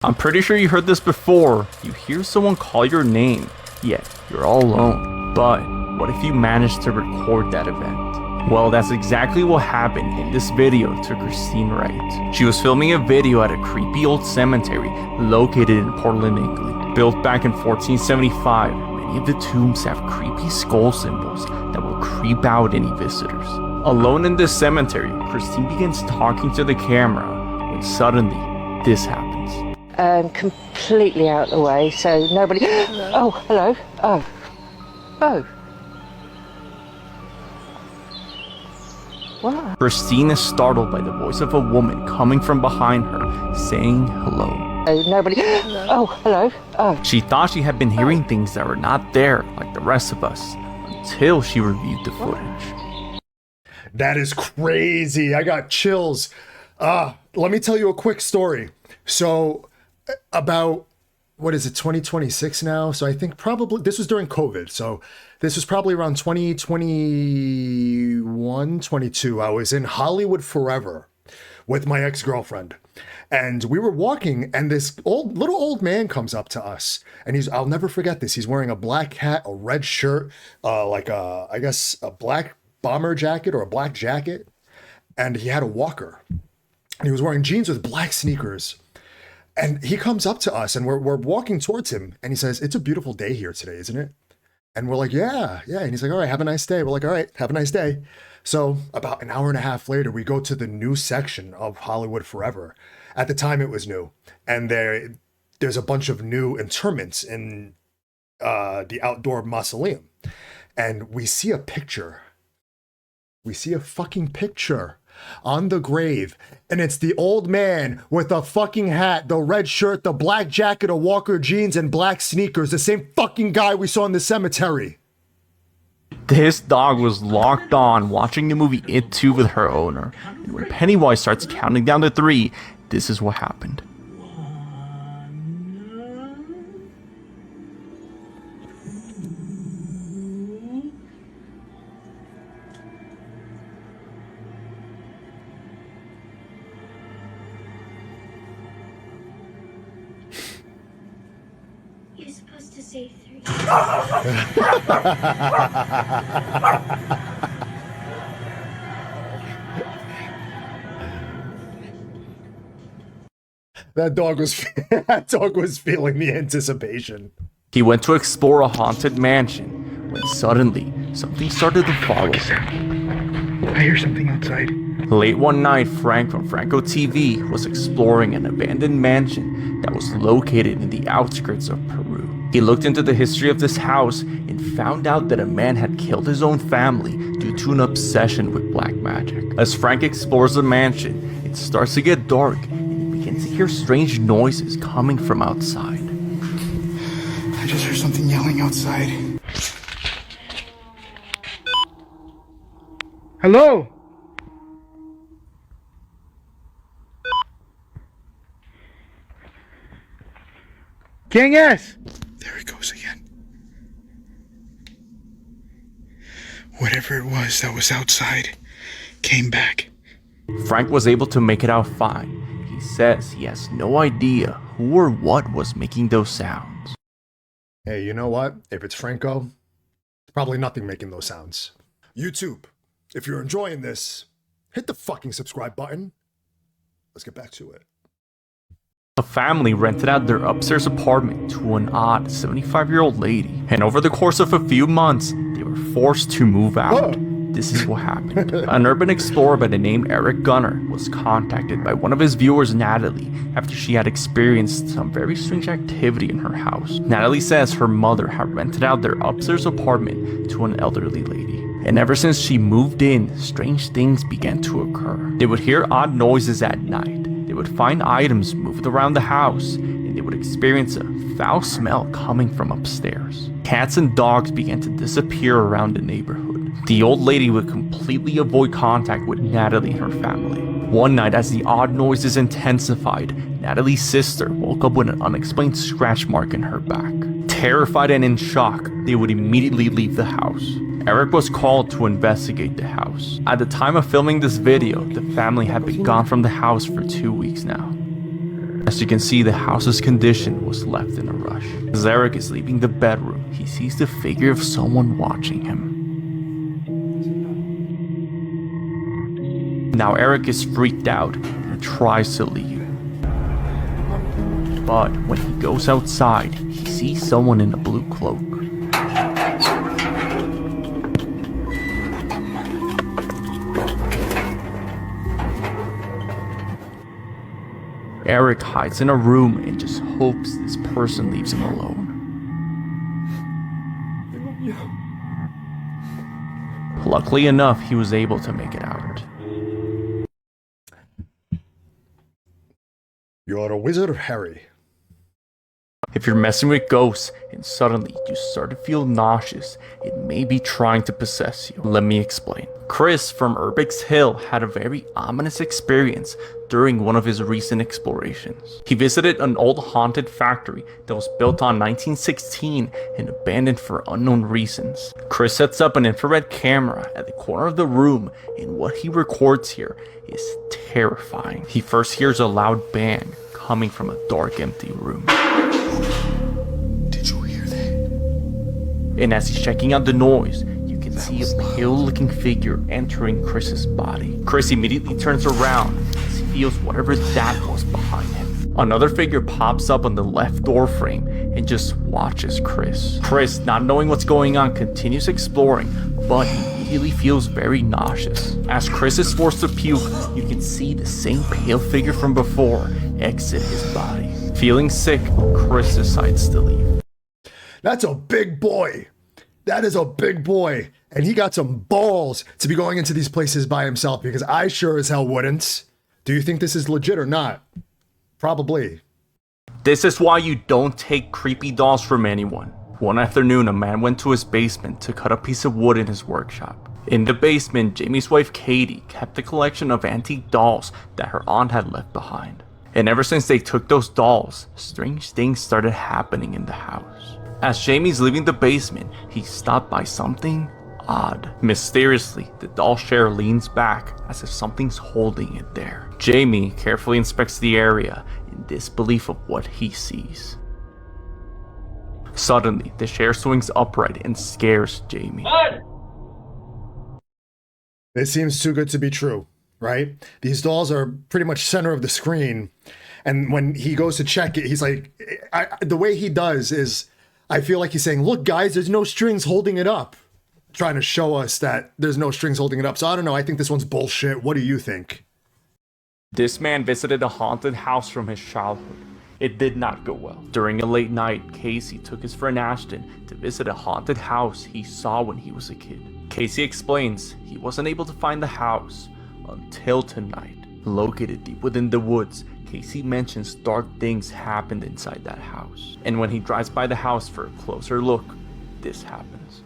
I'm pretty sure you heard this before. You hear someone call your name, yet you're all alone. But what if you managed to record that event? Well, that's exactly what happened in this video to Christine Wright. She was filming a video at a creepy old cemetery located in Portland, England. Built back in 1475, many of the tombs have creepy skull symbols that will creep out any visitors. Alone in this cemetery, Christine begins talking to the camera when suddenly this happens. Completely out of the way, so nobody... Hello. Oh, hello. Oh. What? Christine is startled by the voice of a woman coming from behind her, saying hello. Oh, nobody... Hello. Oh, hello. Oh. She thought she had been hearing things that were not there, like the rest of us, until she reviewed the footage. That is crazy. I got chills. Let me tell you a quick story. So, about... what is it, 2026 now? So I think probably, this was during COVID. So this was probably around 2021, 22. I was in Hollywood Forever with my ex-girlfriend. And we were walking and this little old man comes up to us. And I'll never forget this. He's wearing a black hat, a red shirt, I guess a black bomber jacket or a black jacket. And he had a walker. And he was wearing jeans with black sneakers. And he comes up to us and we're walking towards him and he says, "It's a beautiful day here today, isn't it?" And we're like, yeah. And he's like, "All right, have a nice day." We're like, "All right, have a nice day." So about an hour and a half later, we go to the new section of Hollywood Forever. At the time it was new. And there's a bunch of new interments in the outdoor mausoleum. And we see a picture. We see a fucking picture on the grave, and it's the old man with the fucking hat, the red shirt, the black jacket, a walker jeans, and black sneakers, the same fucking guy we saw in the cemetery. This dog was locked on watching the movie It 2 with her owner, and when Pennywise starts counting down to 3, this is what happened. You're supposed to say 3. That dog was feeling the anticipation. He went to explore a haunted mansion when suddenly something started to follow him. I hear something outside. Late one night, Frank from Franco TV was exploring an abandoned mansion that was located in the outskirts of Peru. He looked into the history of this house and found out that a man had killed his own family due to an obsession with black magic. As Frank explores the mansion, it starts to get dark and he begins to hear strange noises coming from outside. I just heard something yelling outside. Hello? ¿Quién es? There it goes again. Whatever it was that was outside came back. Frank was able to make it out fine. He says he has no idea who or what was making those sounds. Hey, you know what? If it's Franco, it's probably nothing making those sounds. YouTube, if you're enjoying this, hit the fucking subscribe button. Let's get back to it. A family rented out their upstairs apartment to an odd 75-year-old lady, and over the course of a few months, they were forced to move out. This is what happened. An urban explorer by the name Eric Gunner was contacted by one of his viewers, Natalie, after she had experienced some very strange activity in her house. Natalie says her mother had rented out their upstairs apartment to an elderly lady, and ever since she moved in, strange things began to occur. They would hear odd noises at night. They would find items moved around the house, and they would experience a foul smell coming from upstairs. Cats and dogs began to disappear around the neighborhood. The old lady would completely avoid contact with Natalie and her family. One night, as the odd noises intensified, Natalie's sister woke up with an unexplained scratch mark in her back. Terrified and in shock, they would immediately leave the house. Eric was called to investigate the house. At the time of filming this video, the family had been gone from the house for 2 weeks now. As you can see, the house's condition was left in a rush. As Eric is leaving the bedroom, he sees the figure of someone watching him. Now Eric is freaked out and he tries to leave. But when he goes outside, he sees someone in a blue cloak. Eric hides in a room and just hopes this person leaves him alone. Luckily enough, he was able to make it out. You're a wizard, Harry. If you're messing with ghosts and suddenly you start to feel nauseous, it may be trying to possess you. Let me explain. Chris from Urbix Hill had a very ominous experience during one of his recent explorations. He visited an old haunted factory that was built on 1916 and abandoned for unknown reasons. Chris sets up an infrared camera at the corner of the room, and what he records here is terrifying. He first hears a loud bang coming from a dark, empty room. Did you hear that? And as he's checking out the noise, you can see a pale-looking figure entering Chris's body. Chris immediately turns around as he feels whatever that was behind him. Another figure pops up on the left door frame and just watches Chris. Chris, not knowing what's going on, continues exploring, but he immediately feels very nauseous. As Chris is forced to puke, you can see the same pale figure from before exit his body. Feeling sick, Chris decides to leave. That's a big boy. That is a big boy. And he got some balls to be going into these places by himself, because I sure as hell wouldn't. Do you think this is legit or not? Probably. This is why you don't take creepy dolls from anyone. One afternoon, a man went to his basement to cut a piece of wood in his workshop. In the basement, Jamie's wife Katie kept a collection of antique dolls that her aunt had left behind. And ever since they took those dolls, strange things started happening in the house. As Jamie's leaving the basement, he's stopped by something odd. Mysteriously, the doll chair leans back as if something's holding it there. Jamie carefully inspects the area in disbelief of what he sees. Suddenly, the chair swings upright and scares Jamie. It seems too good to be true, right? These dolls are pretty much center of the screen. And when he goes to check it, he's like, the way he does is, I feel like he's saying, look, guys, there's no strings holding it up. Trying to show us that there's no strings holding it up. So I don't know. I think this one's bullshit. What do you think? This man visited a haunted house from his childhood. It did not go well. During a late night, Casey took his friend Ashton to visit a haunted house he saw when he was a kid. Casey explains he wasn't able to find the house until tonight. Located deep within the woods, Casey mentions dark things happened inside that house. And when he drives by the house for a closer look, this happens.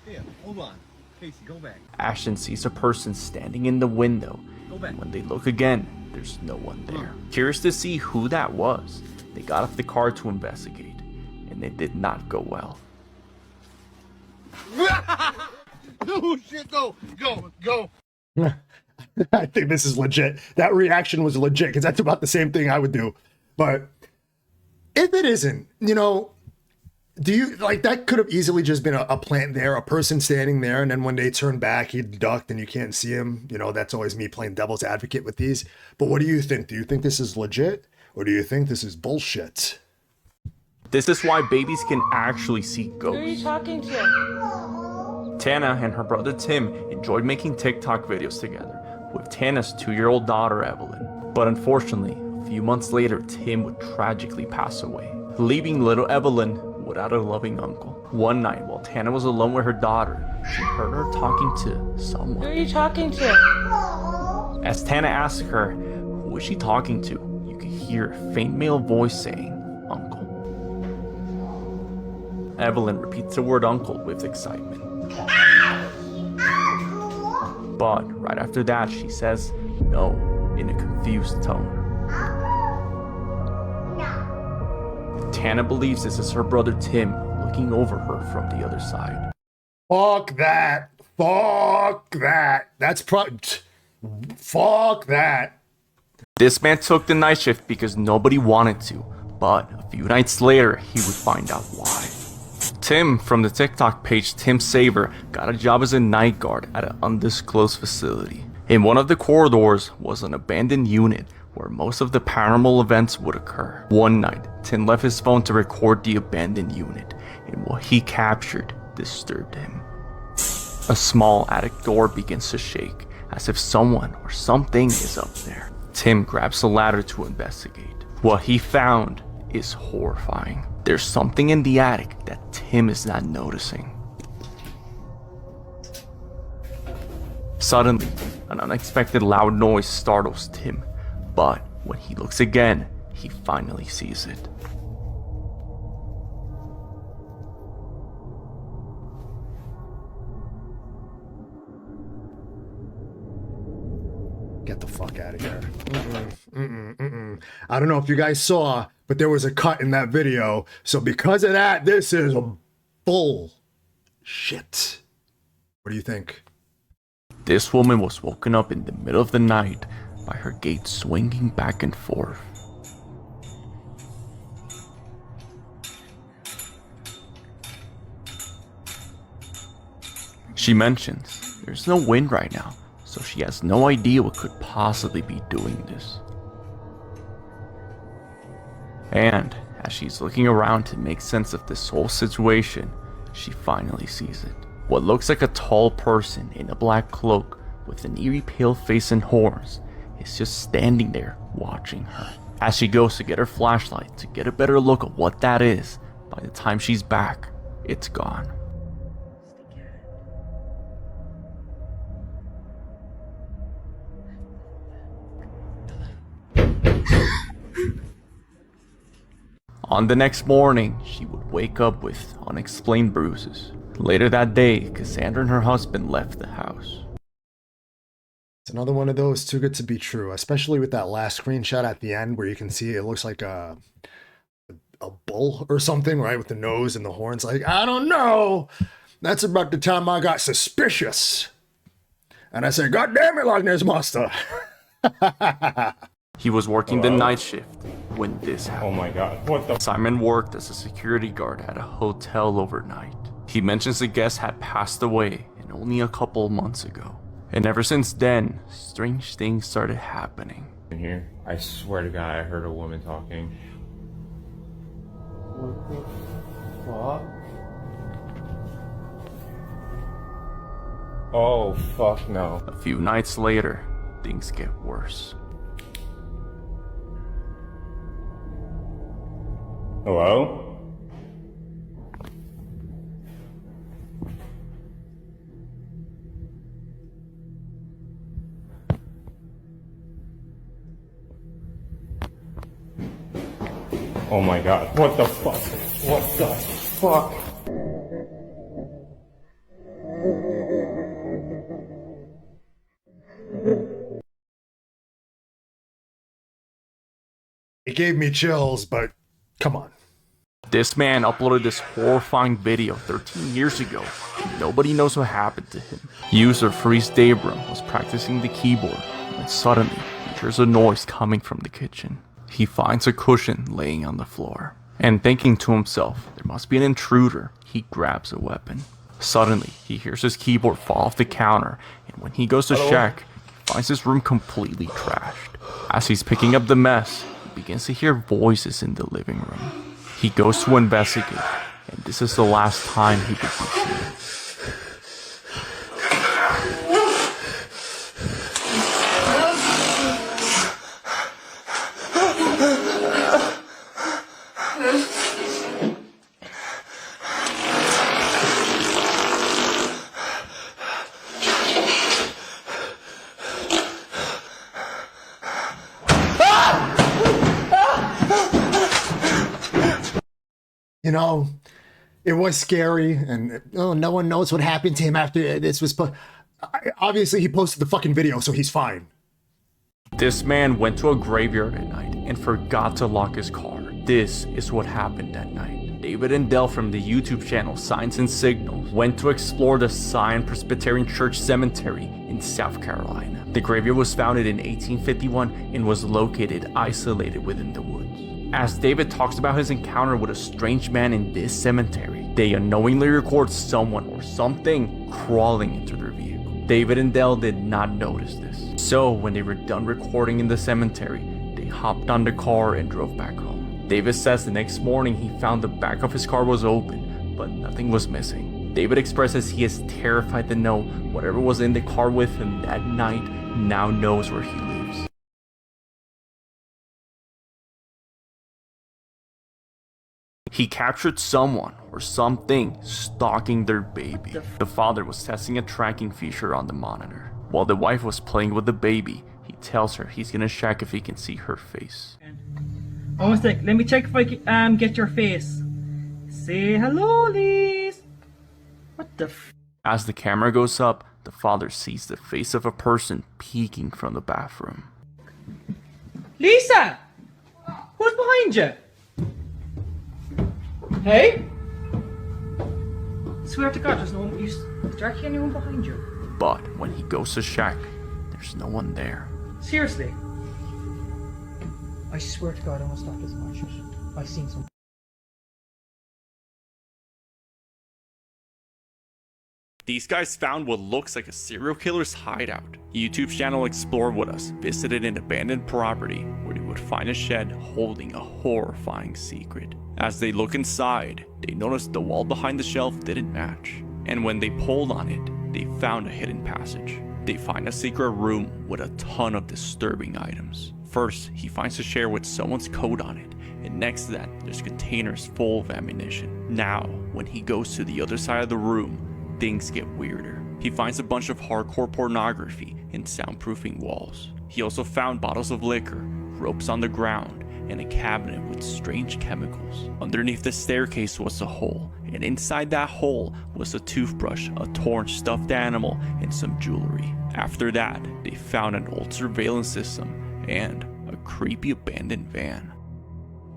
Yeah, hold on. Casey, go back. Ashton sees a person standing in the window, Go back. and when they look again, there's no one there. Curious to see who that was, they got off the car to investigate, and it did not go well. Oh shit, go. I think this is legit. That reaction was legit, because that's about the same thing I would do. But if it isn't, you know, do you, like, that could have easily just been a plant there, a person standing there, and then when they turn back, he ducked and you can't see him. You know, that's always me playing devil's advocate with these. But what do you think? Do you think this is legit? Or do you think this is bullshit? This is why babies can actually see Who are you ghosts. talking to? Tana and her brother Tim enjoyed making TikTok videos together with Tana's 2-year-old daughter Evelyn. But unfortunately, a few months later, Tim would tragically pass away, leaving little Evelyn without a loving uncle. One night, while Tana was alone with her daughter, she heard her talking to Who are someone. you talking to? As Tana asked her, who is she talking to, you could hear a faint male voice saying, "Uncle." Evelyn repeats the word uncle with excitement. But right after that, she says no in a confused tone. Tana believes this is her brother Tim looking over her from the other side. Fuck that. Fuck that. That's Fuck that. This man took the night shift because nobody wanted to, but a few nights later, he would find out why. Tim from the TikTok page Tim Saver got a job as a night guard at an undisclosed facility. In one of the corridors was an abandoned unit where most of the paranormal events would occur. One night, Tim left his phone to record the abandoned unit, and what he captured disturbed him. A small attic door begins to shake, as if someone or something is up there. Tim grabs a ladder to investigate. What he found is horrifying. There's something in the attic that Tim is not noticing. Suddenly, an unexpected loud noise startles Tim, but when he looks again, he finally sees it. Get the fuck out of here. I don't know if you guys saw, but there was a cut in that video. So because of that, this is bullshit. What do you think? This woman was woken up in the middle of the night by her gate swinging back and forth. She mentions there's no wind right now, so she has no idea what could possibly be doing this. And as she's looking around to make sense of this whole situation, she finally sees it. What looks like a tall person in a black cloak with an eerie pale face and horns is just standing there watching her. As she goes to get her flashlight to get a better look at what that is, by the time she's back, it's gone. On the next morning, she would wake up with unexplained bruises. Later that day, Cassandra and her husband left the house. It's another one of those too good to be true, especially with that last screenshot at the end where you can see it looks like a bull or something, right? With the nose and the horns. Like, I don't know. That's about the time I got suspicious. And I said, God damn it, Loch Ness Monster. He was working the night shift when this happened. Oh my god, what the? Simon worked as a security guard at a hotel overnight. He mentions the guest had passed away and only a couple months ago. And ever since then, strange things started happening. In here, I swear to god I heard a woman talking. What the fuck? Oh fuck no. A few nights later, things get worse. Hello? Oh my god, what the fuck? What the fuck? It gave me chills, but come on. This man uploaded this horrifying video 13 years ago, and nobody knows what happened to him. User Freeze Dabram was practicing the keyboard when suddenly he hears a noise coming from the kitchen. He finds a cushion laying on the floor, and thinking to himself there must be an intruder, he grabs a weapon. Suddenly, he hears his keyboard fall off the counter, and when he goes to check, he finds his room completely trashed. As he's picking up the mess, he begins to hear voices in the living room. He goes to investigate, and this is the last time he would be seen. You know, it was scary, and no one knows what happened to him after this was put. Obviously, he posted the fucking video, so he's fine. This man went to a graveyard at night and forgot to lock his car. This is what happened that night. David and Dell from the YouTube channel Signs and Signals went to explore the Zion Presbyterian Church Cemetery in South Carolina. The graveyard was founded in 1851 and was located isolated within the woods. As David talks about his encounter with a strange man in this cemetery, they unknowingly record someone or something crawling into their vehicle. David and Dell did not notice this. So when they were done recording in the cemetery, they hopped on the car and drove back home. David says the next morning he found the back of his car was open, but nothing was missing. David expresses he is terrified to know whatever was in the car with him that night now knows where he lives. He captured someone or something stalking their baby. The father was testing a tracking feature on the monitor. While the wife was playing with the baby, he tells her he's gonna check if he can see her face. One sec, let me check if I can get your face. Say hello, Liz. What the As the camera goes up, the father sees the face of a person peeking from the bathroom. Lisa! Who's behind you? Hey? Swear to God, there's no one. Is there actually anyone behind you? But when he goes to check, there's no one there. Seriously? I swear to God, I must stop this bullshit. I've seen something. These guys found what looks like a serial killer's hideout. YouTube channel Explore With Us visited an abandoned property where they would find a shed holding a horrifying secret. As they look inside, they notice the wall behind the shelf didn't match. And when they pulled on it, they found a hidden passage. They find a secret room with a ton of disturbing items. First, he finds a chair with someone's coat on it, and next to that, there's containers full of ammunition. Now, when he goes to the other side of the room, things get weirder. He finds a bunch of hardcore pornography and soundproofing walls. He also found bottles of liquor, ropes on the ground, and a cabinet with strange chemicals. Underneath the staircase was a hole, and inside that hole was a toothbrush, a torn stuffed animal, and some jewelry. After that, they found an old surveillance system and a creepy abandoned van.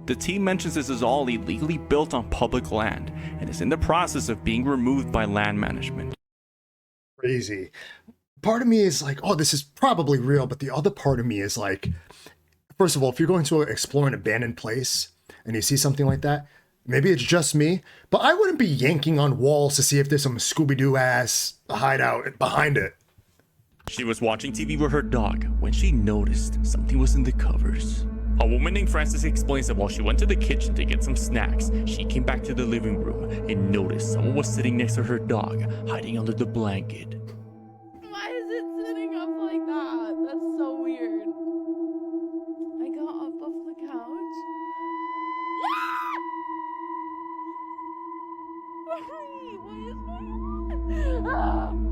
The team mentions this is all illegally built on public land and is in the process of being removed by land management. Crazy. Part of me is like, oh, this is probably real, but the other part of me is like, first of all, if you're going to explore an abandoned place and you see something like that, maybe it's just me, but I wouldn't be yanking on walls to see if there's some Scooby-Doo ass hideout behind it. She was watching TV with her dog when she noticed something was in the covers. A woman named Frances explains that while she went to the kitchen to get some snacks, she came back to the living room and noticed someone was sitting next to her dog, hiding under the blanket. Why is it sitting up like that? That's so weird. I got up off the couch. What is going on?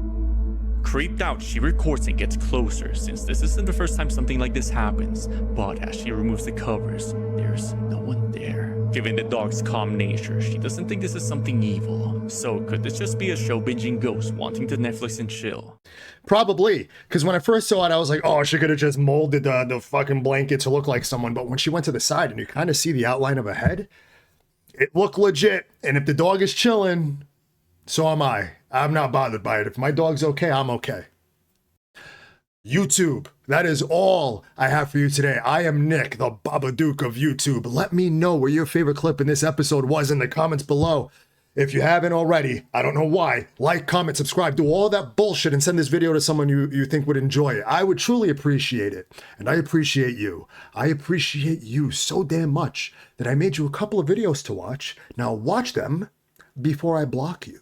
Creeped out, she records and gets closer since this isn't the first time something like this happens, but as she removes the covers, there's no one there. Given the dog's calm nature, she doesn't think this is something evil. So could this just be a show binging ghost wanting to Netflix and chill? Probably, because when I first saw it, I was like, oh, she could have just molded the fucking blanket to look like someone. But when she went to the side and you kind of see the outline of a head, it looked legit. And if the dog is chilling, so am I. I'm not bothered by it. If my dog's okay, I'm okay. YouTube, that is all I have for you today. I am Nick, the Babadook of YouTube. Let me know what your favorite clip in this episode was in the comments below. If you haven't already, I don't know why, like, comment, subscribe, do all that bullshit and send this video to someone you think would enjoy it. I would truly appreciate it. And I appreciate you. I appreciate you so damn much that I made you a couple of videos to watch. Now watch them before I block you.